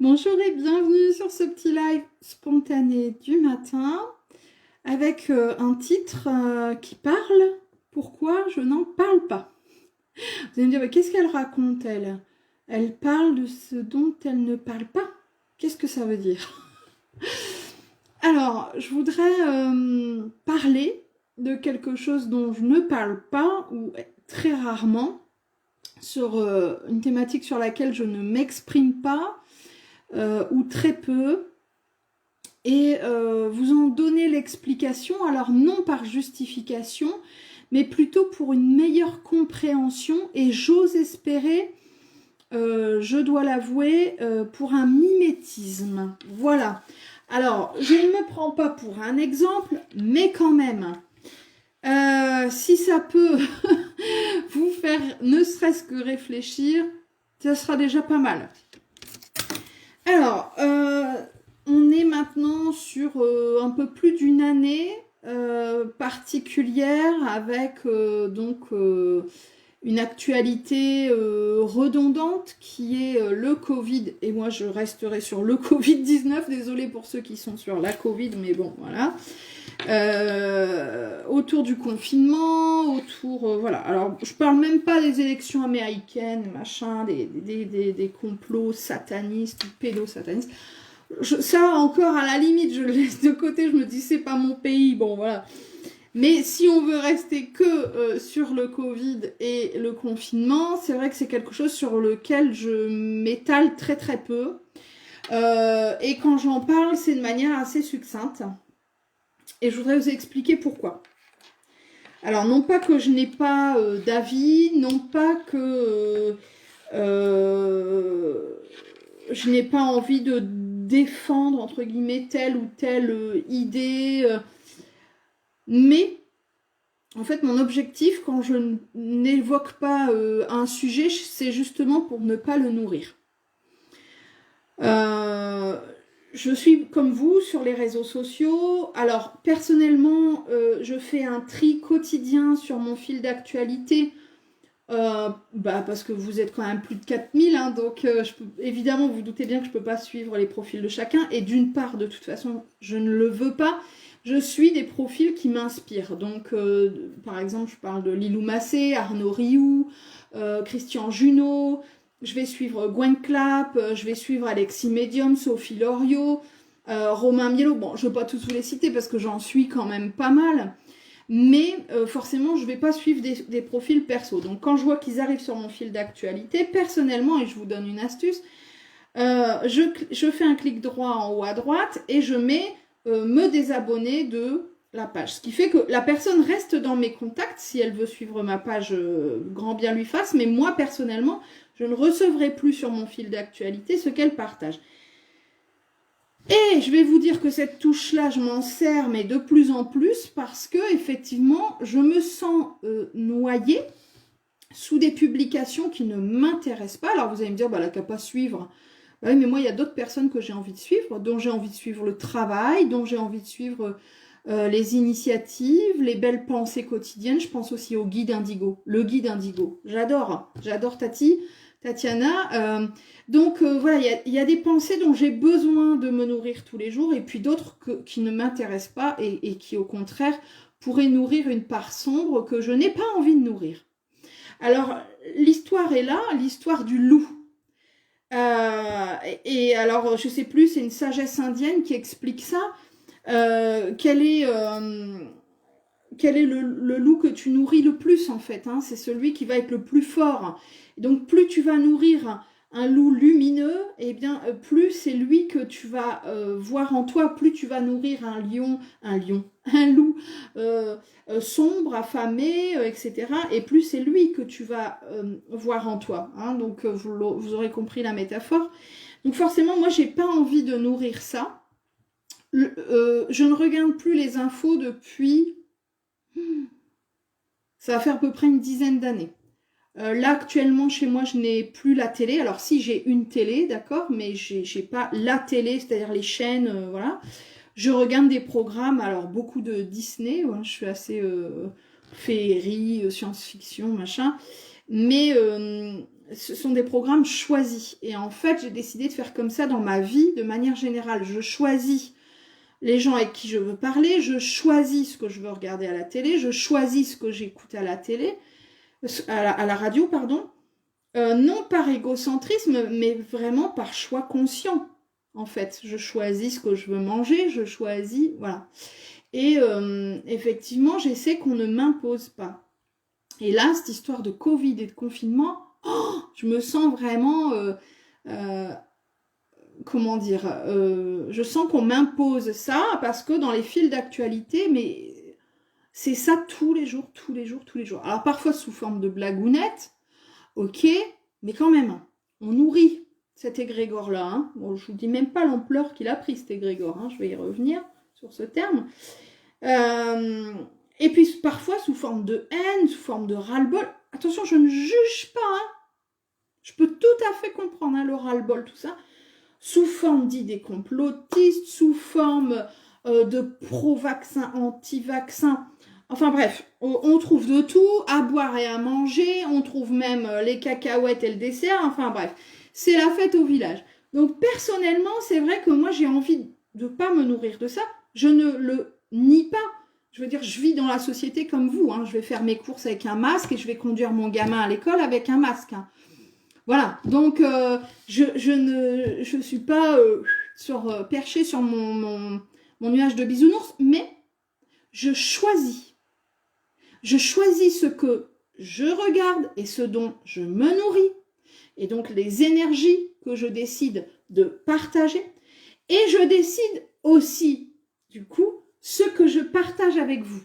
Bonjour et bienvenue sur ce petit live spontané du matin avec un titre qui parle pourquoi je n'en parle pas. Vous allez me dire, mais qu'est-ce qu'elle raconte elle? Elle parle de ce dont elle ne parle pas. Qu'est-ce que ça veut dire? Alors, je voudrais parler de quelque chose dont je ne parle pas ou très rarement, sur une thématique sur laquelle je ne m'exprime pas ou très peu, et vous en donner l'explication, alors non par justification, mais plutôt pour une meilleure compréhension, et j'ose espérer, je dois l'avouer, pour un mimétisme. Voilà. Alors, je ne me prends pas pour un exemple, mais quand même, si ça peut vous faire ne serait-ce que réfléchir, ça sera déjà pas mal. Alors, on est maintenant sur un peu plus d'une année particulière avec une actualité redondante qui est le Covid. Et moi, je resterai sur le Covid-19. Désolée pour ceux qui sont sur la Covid, mais bon, voilà. Autour du confinement, voilà. Alors, je parle même pas des élections américaines, machin, des complots satanistes ou pédosatanistes. Ça, encore, à la limite, je le laisse de côté, je me dis, c'est pas mon pays, bon, voilà. Mais si on veut rester que sur le Covid et le confinement, c'est vrai que c'est quelque chose sur lequel je m'étale très très peu. Et quand j'en parle, c'est de manière assez succincte. Et je voudrais vous expliquer pourquoi. Alors, non pas que je n'ai pas d'avis, non pas que je n'ai pas envie de défendre, entre guillemets, telle ou telle idée, mais en fait, mon objectif, quand je n'évoque pas un sujet, c'est justement pour ne pas le nourrir. Je suis comme vous sur les réseaux sociaux. Alors, personnellement, je fais un tri quotidien sur mon fil d'actualité. Parce que vous êtes quand même plus de 4000, hein, donc évidemment, vous vous doutez bien que je ne peux pas suivre les profils de chacun. Et d'une part, de toute façon, je ne le veux pas. Je suis des profils qui m'inspirent. Donc, par exemple, je parle de Lilou Massé, Arnaud Rioux, Christian Junot. Je vais suivre Gwen Clapp, je vais suivre Alexis Medium, Sophie Loriot, Romain Mielo. Bon, je ne veux pas tous vous les citer parce que j'en suis quand même pas mal. Mais forcément, je ne vais pas suivre des profils perso. Donc, quand je vois qu'ils arrivent sur mon fil d'actualité, personnellement, et je vous donne une astuce, je fais un clic droit en haut à droite et je mets me désabonner de la page. Ce qui fait que la personne reste dans mes contacts si elle veut suivre ma page, grand bien lui fasse. Mais moi, personnellement, je ne recevrai plus sur mon fil d'actualité ce qu'elle partage. Et je vais vous dire que cette touche-là, je m'en sers, mais de plus en plus, parce que effectivement, je me sens noyée sous des publications qui ne m'intéressent pas. Alors vous allez me dire, bah, la qu'à pas suivre. Bah oui, mais moi, il y a d'autres personnes que j'ai envie de suivre, dont j'ai envie de suivre le travail, dont j'ai envie de suivre les initiatives, les belles pensées quotidiennes. Je pense aussi au guide Indigo. Le guide Indigo, j'adore Tatiana. Donc voilà, il y a des pensées dont j'ai besoin de me nourrir tous les jours, et puis d'autres qui ne m'intéressent pas et qui au contraire pourraient nourrir une part sombre que je n'ai pas envie de nourrir. Alors l'histoire est là, l'histoire du loup. Et alors je sais plus, c'est une sagesse indienne qui explique ça. Quel est le loup que tu nourris le plus en fait, hein, c'est celui qui va être le plus fort. Donc plus tu vas nourrir un loup lumineux, et bien plus c'est lui que tu vas voir en toi. Plus tu vas nourrir un loup sombre, affamé, etc. Et plus c'est lui que tu vas voir en toi, hein. Donc vous aurez compris la métaphore. Donc forcément, moi j'ai pas envie de nourrir ça. Je ne regarde plus les infos depuis... Ça va faire à peu près une dizaine d'années. Là, actuellement, chez moi, je n'ai plus la télé. Alors, si, j'ai une télé, d'accord, mais j'ai pas la télé, c'est-à-dire les chaînes, voilà. Je regarde des programmes, alors beaucoup de Disney, ouais, je suis assez féerie, science-fiction, machin. Mais ce sont des programmes choisis. Et en fait, j'ai décidé de faire comme ça dans ma vie, de manière générale. Je choisis les gens avec qui je veux parler, je choisis ce que je veux regarder à la télé, je choisis ce que j'écoute à la télé, à la radio, pardon. Non par égocentrisme, mais vraiment par choix conscient. En fait, je choisis ce que je veux manger, je choisis, voilà. Et effectivement, j'essaie qu'on ne m'impose pas. Et là, cette histoire de Covid et de confinement, je me sens vraiment, comment dire, je sens qu'on m'impose ça parce que dans les fils d'actualité, mais c'est ça tous les jours, tous les jours, tous les jours. Alors parfois sous forme de blagounette, ok, mais quand même, on nourrit cet égrégore-là. Hein. Bon, je vous dis même pas l'ampleur qu'il a pris cet égrégore, hein, je vais y revenir sur ce terme. Et puis parfois sous forme de haine, sous forme de ras-le-bol. Attention, je ne juge pas. Hein. Je peux tout à fait comprendre hein, le ras-le-bol, tout ça. Sous forme d'idées complotistes, sous forme de pro-vaccin, anti-vaccin. Enfin bref, on trouve de tout, à boire et à manger. On trouve même les cacahuètes et le dessert. Enfin bref, c'est la fête au village. Donc personnellement, c'est vrai que moi j'ai envie de ne pas me nourrir de ça. Je ne le nie pas. Je veux dire, je vis dans la société comme vous. Hein. Je vais faire mes courses avec un masque et je vais conduire mon gamin à l'école avec un masque. Hein. Voilà. Donc, je ne suis pas perchée sur mon nuage de bisounours, mais je choisis. Je choisis ce que je regarde et ce dont je me nourris. Et donc, les énergies que je décide de partager. Et je décide aussi, du coup, ce que je partage avec vous.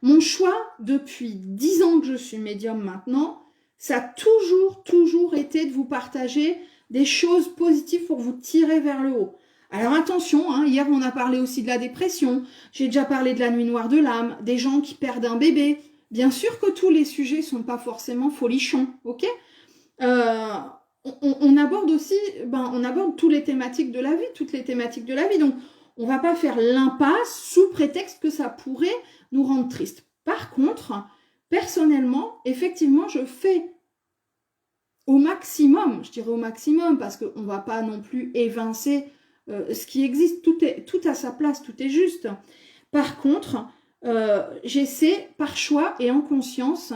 Mon choix, depuis 10 ans que je suis médium maintenant, ça a toujours été de vous partager des choses positives pour vous tirer vers le haut. Alors attention, hein, hier on a parlé aussi de la dépression, j'ai déjà parlé de la nuit noire de l'âme, des gens qui perdent un bébé. Bien sûr que tous les sujets sont pas forcément folichons, ok ? On aborde aussi, on aborde toutes les thématiques de la vie, donc on va pas faire l'impasse sous prétexte que ça pourrait nous rendre tristes. Par contre, personnellement, effectivement, je fais au maximum, je dirais au maximum, parce qu'on ne va pas non plus évincer ce qui existe, tout à sa place, tout est juste. Par contre, j'essaie par choix et en conscience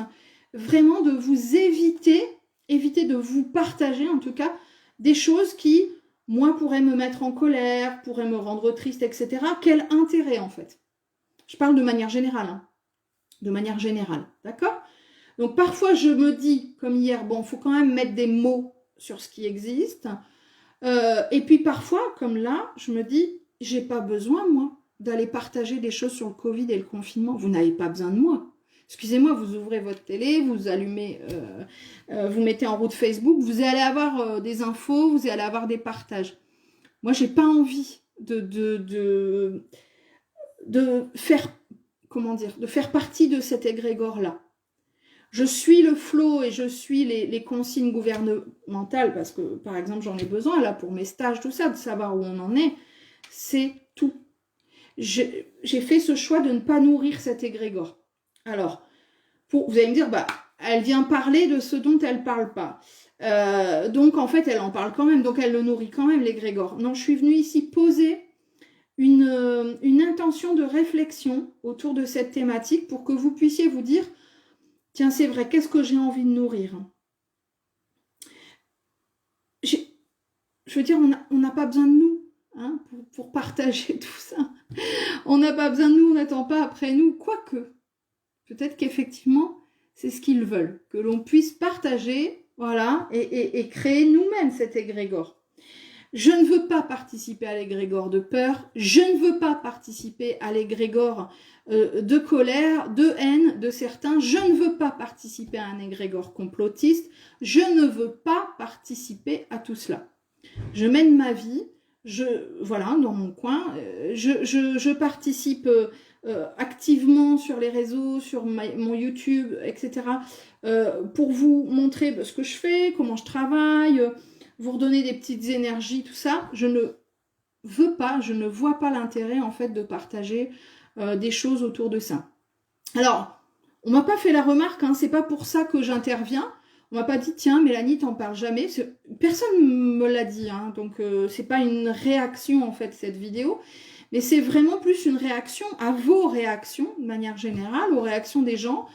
vraiment de vous éviter de vous partager en tout cas des choses qui, moi, pourraient me mettre en colère, pourraient me rendre triste, etc. Quel intérêt en fait? Je parle de manière générale, hein. De manière générale, d'accord? Donc parfois je me dis, comme hier, bon, il faut quand même mettre des mots sur ce qui existe. Et puis parfois, comme là, je me dis, j'ai pas besoin, moi, d'aller partager des choses sur le Covid et le confinement. Vous n'avez pas besoin de moi. Excusez-moi, vous ouvrez votre télé, vous allumez, vous mettez en route Facebook, vous allez avoir des infos, vous allez avoir des partages. Moi, j'ai pas envie de faire, comment dire, de faire partie de cet égrégore-là. Je suis le flot et je suis les consignes gouvernementales parce que, par exemple, j'en ai besoin là pour mes stages, tout ça, de savoir où on en est. C'est tout. J'ai fait ce choix de ne pas nourrir cet égrégore. Alors, vous allez me dire, elle vient parler de ce dont elle ne parle pas. Donc, en fait, elle en parle quand même. Donc, elle le nourrit quand même, l'égrégore. Non, je suis venue ici poser une intention de réflexion autour de cette thématique pour que vous puissiez vous dire, tiens, c'est vrai, qu'est-ce que j'ai envie de nourrir? Je veux dire, on n'a pas besoin de nous hein, pour partager tout ça. On n'a pas besoin de nous, on n'attend pas après nous, quoique. Peut-être qu'effectivement, c'est ce qu'ils veulent, que l'on puisse partager, voilà, et créer nous-mêmes cet égrégore. Je ne veux pas participer à l'égrégore de peur, je ne veux pas participer à l'égrégore de colère, de haine de certains, je ne veux pas participer à un égrégore complotiste, je ne veux pas participer à tout cela. Je mène ma vie, voilà, dans mon coin, je participe activement sur les réseaux, sur mon YouTube, etc. Pour vous montrer ce que je fais, comment je travaille, vous redonner des petites énergies, tout ça. Je ne veux pas, je ne vois pas l'intérêt en fait de partager des choses autour de ça. Alors, on m'a pas fait la remarque, hein, c'est pas pour ça que j'interviens. On m'a pas dit, tiens, Mélanie, t'en parles jamais. Personne me l'a dit, hein, donc c'est pas une réaction, en fait, cette vidéo. Mais c'est vraiment plus une réaction à vos réactions, de manière générale, aux réactions des gens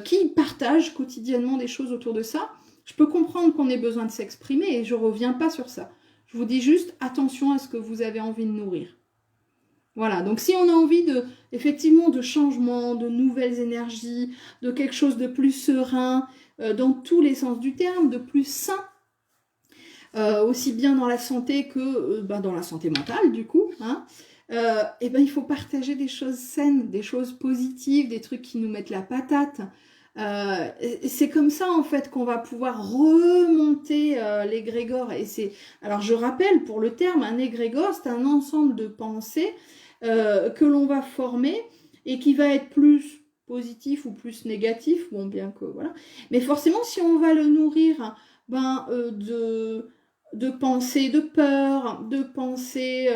qui partagent quotidiennement des choses autour de ça. Je peux comprendre qu'on ait besoin de s'exprimer et je reviens pas sur ça. Je vous dis juste, attention à ce que vous avez envie de nourrir. Voilà, donc si on a envie effectivement de changement, de nouvelles énergies, de quelque chose de plus serein, dans tous les sens du terme, de plus sain, aussi bien dans la santé que dans la santé mentale du coup, hein, et ben il faut partager des choses saines, des choses positives, des trucs qui nous mettent la patate. C'est comme ça en fait qu'on va pouvoir remonter l'égrégore. Alors je rappelle pour le terme, un égrégore, c'est un ensemble de pensées que l'on va former et qui va être plus positif ou plus négatif, bon bien que voilà. Mais forcément si on va le nourrir de pensées de peur, de pensées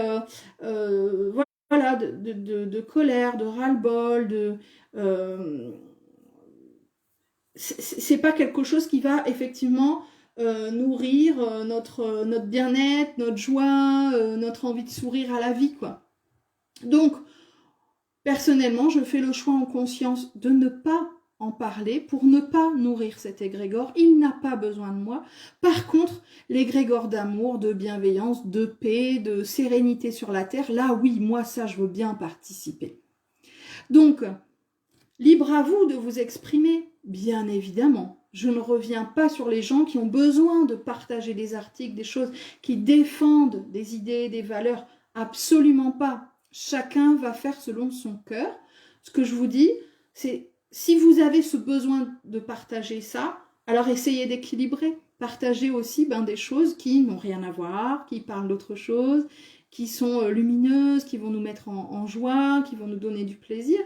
voilà, de colère, de ras-le-bol, c'est pas quelque chose qui va effectivement nourrir notre bien-être, notre joie, notre envie de sourire à la vie, quoi. Donc, personnellement, je fais le choix en conscience de ne pas en parler pour ne pas nourrir cet égrégore. Il n'a pas besoin de moi. Par contre, l'égrégore d'amour, de bienveillance, de paix, de sérénité sur la terre, là, oui, moi, ça, je veux bien participer. Donc, libre à vous de vous exprimer, bien évidemment. Je ne reviens pas sur les gens qui ont besoin de partager des articles, des choses, qui défendent des idées, des valeurs. Absolument pas. Chacun va faire selon son cœur. Ce que je vous dis, c'est si vous avez ce besoin de partager ça, alors essayez d'équilibrer. Partagez aussi des choses qui n'ont rien à voir, qui parlent d'autre chose, qui sont lumineuses, qui vont nous mettre en joie, qui vont nous donner du plaisir,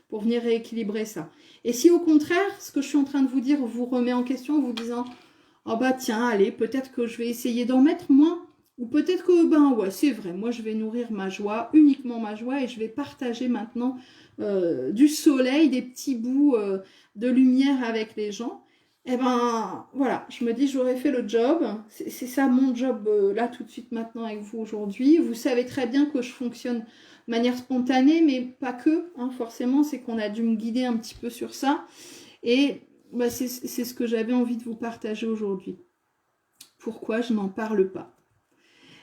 pour venir rééquilibrer ça. Et si au contraire, ce que je suis en train de vous dire vous remet en question en vous disant « Oh bah tiens, allez, peut-être que je vais essayer d'en mettre moins », ou peut-être que, ouais, c'est vrai, moi je vais nourrir ma joie, uniquement ma joie, et je vais partager maintenant du soleil, des petits bouts de lumière avec les gens. Et voilà, je me dis, j'aurais fait le job. C'est ça mon job, là, tout de suite, maintenant, avec vous, aujourd'hui. Vous savez très bien que je fonctionne de manière spontanée, mais pas que, hein, forcément, c'est qu'on a dû me guider un petit peu sur ça. Et c'est ce que j'avais envie de vous partager aujourd'hui. Pourquoi je n'en parle pas?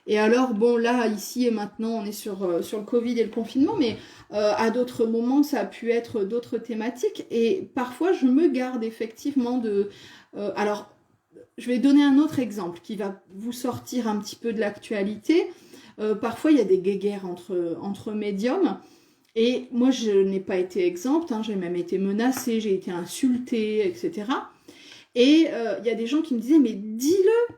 Et alors, bon, là, ici et maintenant, on est sur le Covid et le confinement, mais à d'autres moments, ça a pu être d'autres thématiques. Et parfois, je me garde effectivement de... alors, je vais donner un autre exemple qui va vous sortir un petit peu de l'actualité. Parfois, il y a des guéguerres entre médiums. Et moi, je n'ai pas été exempte, hein, j'ai même été menacée, j'ai été insultée, etc. Et il y a des gens qui me disaient, mais dis-le!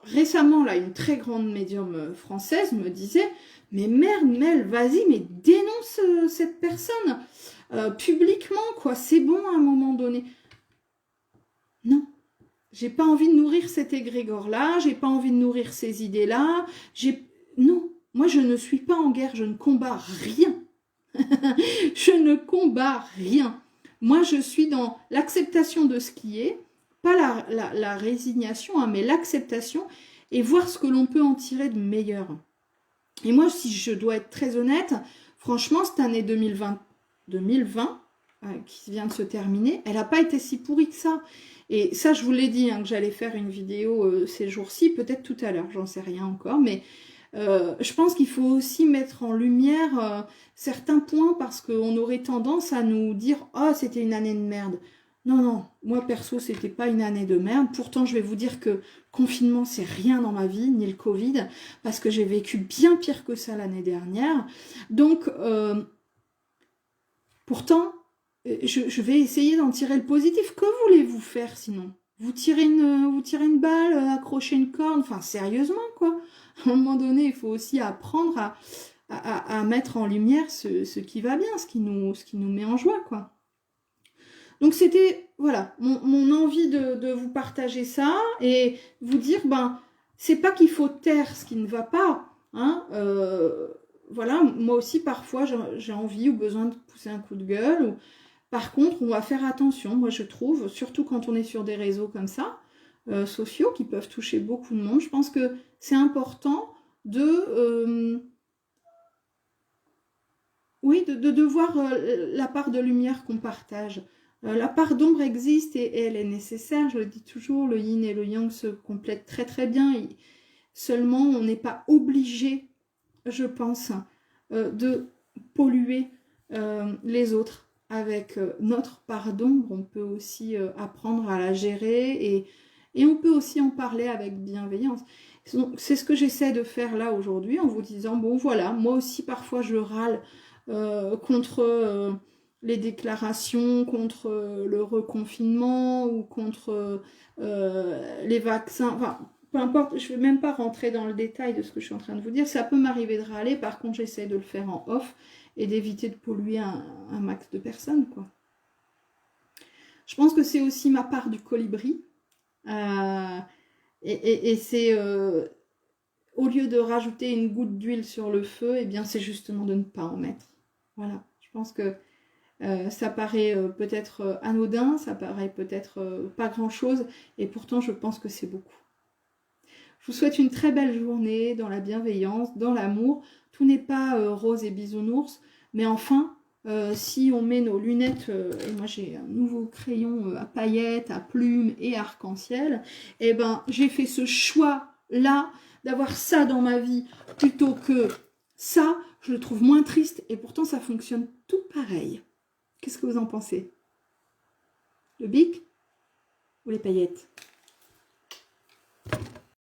Récemment, là, une très grande médium française me disait « Mais merde, Mel, vas-y, mais dénonce cette personne publiquement, quoi, c'est bon à un moment donné. » Non, j'ai pas envie de nourrir cet égrégore-là, j'ai pas envie de nourrir ces idées-là, non, moi je ne suis pas en guerre, je ne combats rien. Je ne combats rien. Moi, je suis dans l'acceptation de ce qui est, pas la résignation, hein, mais l'acceptation et voir ce que l'on peut en tirer de meilleur. Et moi, si je dois être très honnête, franchement, cette année 2020 qui vient de se terminer, elle n'a pas été si pourrie que ça. Et ça, je vous l'ai dit, hein, que j'allais faire une vidéo ces jours-ci, peut-être tout à l'heure, j'en sais rien encore, mais je pense qu'il faut aussi mettre en lumière certains points parce qu'on aurait tendance à nous dire « Oh, c'était une année de merde ». Non, non, moi perso, c'était pas une année de merde. Pourtant, je vais vous dire que le confinement, c'est rien dans ma vie, ni le Covid, parce que j'ai vécu bien pire que ça l'année dernière. Donc, pourtant, je vais essayer d'en tirer le positif. Que voulez-vous faire sinon? Vous tirez une balle, accrocher une corde, enfin sérieusement quoi. À un moment donné, il faut aussi apprendre à mettre en lumière ce qui va bien, ce qui nous met en joie quoi. Donc c'était, voilà, mon envie de vous partager ça et vous dire, c'est pas qu'il faut taire ce qui ne va pas, hein, voilà, moi aussi parfois j'ai envie ou besoin de pousser un coup de gueule, Par contre, on va faire attention, moi je trouve, surtout quand on est sur des réseaux comme ça, sociaux, qui peuvent toucher beaucoup de monde. Je pense que c'est important oui, de voir la part de lumière qu'on partage. La part d'ombre existe et elle est nécessaire, je le dis toujours, le yin et le yang se complètent très très bien. Seulement, on n'est pas obligé, je pense, de polluer les autres avec notre part d'ombre. On peut aussi apprendre à la gérer et on peut aussi en parler avec bienveillance. C'est ce que j'essaie de faire là aujourd'hui en vous disant, bon voilà, moi aussi parfois je râle contre les déclarations, contre le reconfinement ou contre les vaccins, enfin peu importe, je ne vais même pas rentrer dans le détail de ce que je suis en train de vous dire, ça peut m'arriver de râler, par contre j'essaie de le faire en off et d'éviter de polluer un max de personnes, quoi. Je pense que c'est aussi ma part du colibri, et c'est au lieu de rajouter une goutte d'huile sur le feu, eh bien c'est justement de ne pas en mettre. Voilà, je pense que ça paraît peut-être anodin, ça paraît peut-être pas grand-chose, et pourtant je pense que c'est beaucoup. Je vous souhaite une très belle journée dans la bienveillance, dans l'amour. Tout n'est pas rose et bisounours, mais enfin, si on met nos lunettes, et moi j'ai un nouveau crayon à paillettes, à plumes et arc-en-ciel, et ben j'ai fait ce choix-là d'avoir ça dans ma vie plutôt que ça. Je le trouve moins triste et pourtant ça fonctionne tout pareil. Qu'est-ce que vous en pensez? Le bic ou les paillettes?